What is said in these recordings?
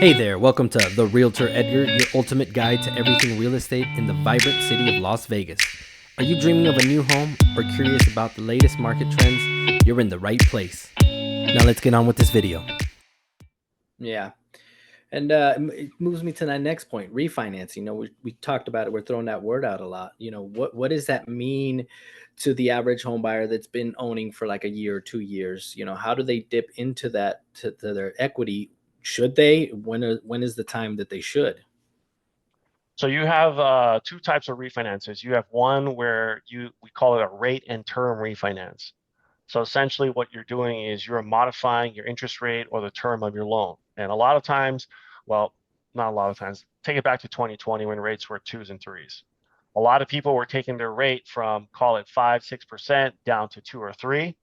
Hey there, welcome to The Realtor Edgar, your ultimate guide to everything real estate in the vibrant city of Las Vegas. Are you dreaming of a new home or curious about the latest market trends? You're in the right place. Now let's get on with this video. Yeah. And it moves me to that next point, refinancing. We talked about it. We're throwing that word out a lot. What does that mean to the average home buyer that's been owning for like a year or 2 years? How do they dip into that to their equity? Should they? When is the time that they should? So you have two types of refinances. You have one where we call it a rate and term refinance. So essentially what you're doing is you're modifying your interest rate or the term of your loan. And a lot of times, well, not a lot of times, take it back to 2020 when rates were twos and threes. A lot of people were taking their rate from, call it 5, 6% down to 2 or 3.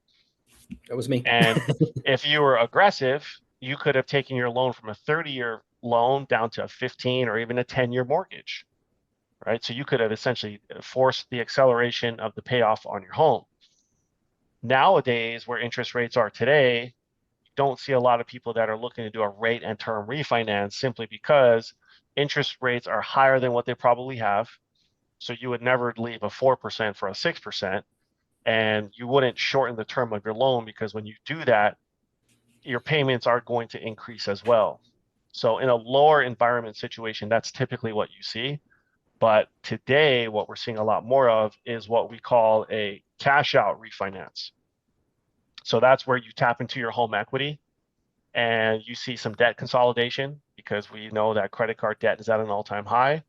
That was me. And if you were aggressive, you could have taken your loan from a 30-year loan down to a 15 or even a 10-year mortgage, right? So you could have essentially forced the acceleration of the payoff on your home. Nowadays, where interest rates are today, you don't see a lot of people that are looking to do a rate and term refinance simply because interest rates are higher than what they probably have. So you would never leave a 4% for a 6%, and you wouldn't shorten the term of your loan because when you do that, your payments are going to increase as well. So in a lower environment situation, that's typically what you see. But today, what we're seeing a lot more of is what we call a cash out refinance. So that's where you tap into your home equity and you see some debt consolidation because we know that credit card debt is at an all-time high.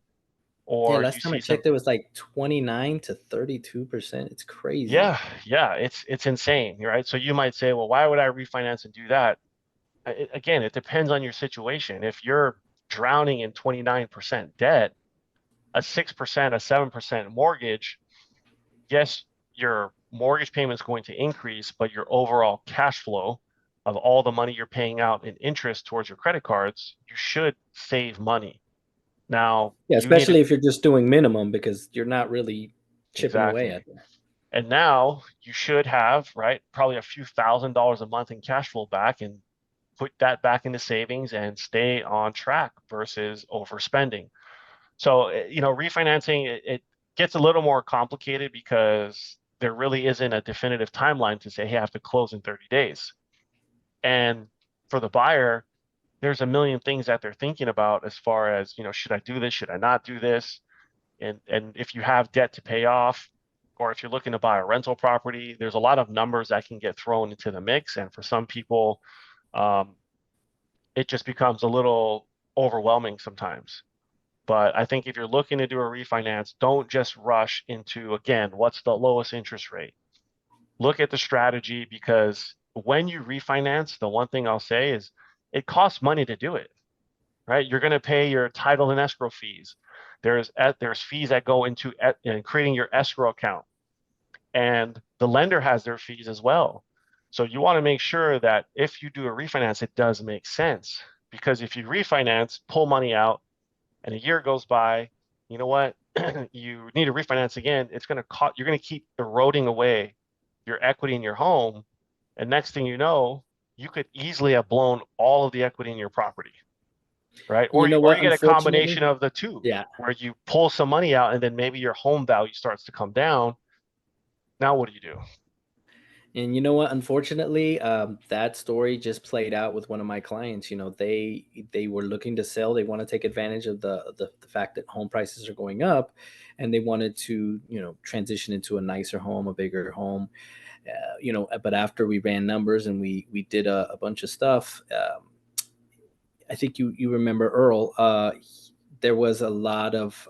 Yeah, Or you last time I see some, checked, it was like 29 to 32%. It's crazy. yeah, it's insane, right? So you might say, well, why would I refinance and do that? Again, it depends on your situation. If you're drowning in 29% debt, a 6%, a 7% mortgage, yes, your mortgage payment is going to increase, but your overall cash flow of all the money you're paying out in interest towards your credit cards, you should save money. Now, Yeah, you need to especially if you're just doing minimum because you're not really chipping away exactly. at there. And now you should have, right, probably a few $1,000s a month in cash flow back and put that back into savings and stay on track versus overspending. So, refinancing, it gets a little more complicated because there really isn't a definitive timeline to say, hey, I have to close in 30 days. And for the buyer, there's a million things that they're thinking about as far as, should I do this? Should I not do this? And if you have debt to pay off, or if you're looking to buy a rental property, there's a lot of numbers that can get thrown into the mix. And for some people, um, it just becomes a little overwhelming sometimes. But I think if you're looking to do a refinance, don't just rush into, again, what's the lowest interest rate? Look at the strategy because when you refinance, the one thing I'll say is it costs money to do it, right? You're going to pay your title and escrow fees. There's fees that go into creating your escrow account, and the lender has their fees as well. So you want to make sure that if you do a refinance, it does make sense. Because if you refinance, pull money out, and a year goes by, you know what? You need to refinance again. It's going to cost, you're going to keep eroding away your equity in your home. And next thing you know, you could easily have blown all of the equity in your property, right? You know Or what? you get a combination Unfortunately, of the two, yeah. where you pull some money out and then maybe your home value starts to come down. Now what do you do? And you know what? Unfortunately, that story just played out with one of my clients. They were looking to sell. They want to take advantage of the fact that home prices are going up, and they wanted to transition into a nicer home, a bigger home. But after we ran numbers and we did a bunch of stuff, I think you remember Earl. There was a lot of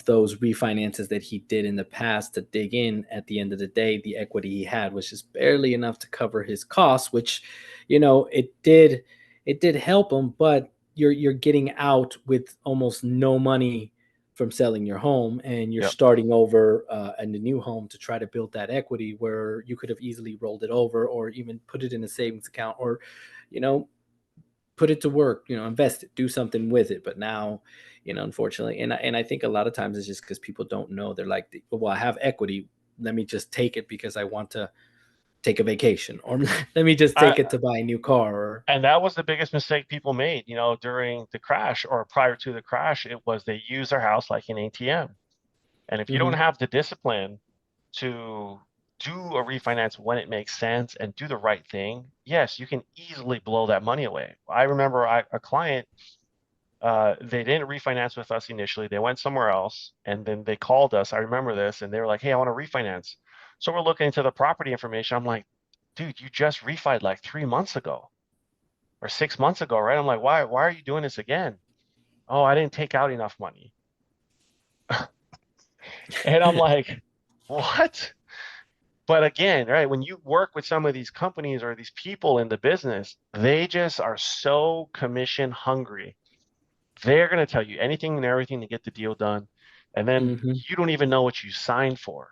those refinances that he did in the past to dig in. At the end of the day, the equity he had was just barely enough to cover his costs, which it did help him, but you're getting out with almost no money from selling your home, and you're Yep. starting over in the new home to try to build that equity where you could have easily rolled it over or even put it in a savings account, or you know put it to work, invest it, do something with it. But now, unfortunately, and I think a lot of times it's just because people don't know. They're like, well, I have equity. Let me just take it because I want to take a vacation, or let me just take it to buy a new car. Or And that was the biggest mistake people made, during the crash or prior to the crash. It was they use their house like an ATM. And if you don't Mhm. have the discipline to do a refinance when it makes sense and do the right thing, yes, you can easily blow that money away. I remember a client, they didn't refinance with us initially. They went somewhere else, and then they called us. I remember this, and they were like, "Hey, I want to refinance." So we're looking into the property information. I'm like, "Dude, you just refied like 3 months ago or 6 months ago, right?" I'm like, "Why are you doing this again?" "Oh, I didn't take out enough money." And I'm like, "What?" But again, right, when you work with some of these companies or these people in the business, they just are so commission hungry. They're going to tell you anything and everything to get the deal done. And then Mhm. you don't even know what you signed for.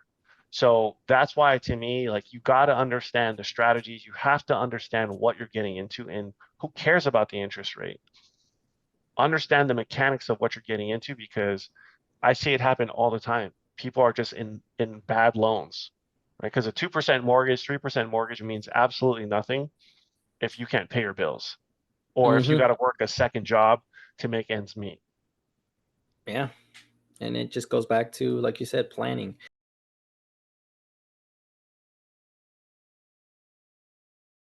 So that's why, to me, like, you got to understand the strategies. You have to understand what you're getting into, and who cares about the interest rate. Understand the mechanics of what you're getting into, because I see it happen all the time. People are just in bad loans, right? Because a 2% mortgage, 3% mortgage means absolutely nothing if you can't pay your bills, or if you Mhm. got to work a second job to make ends meet. Yeah. And it just goes back to, like you said, planning.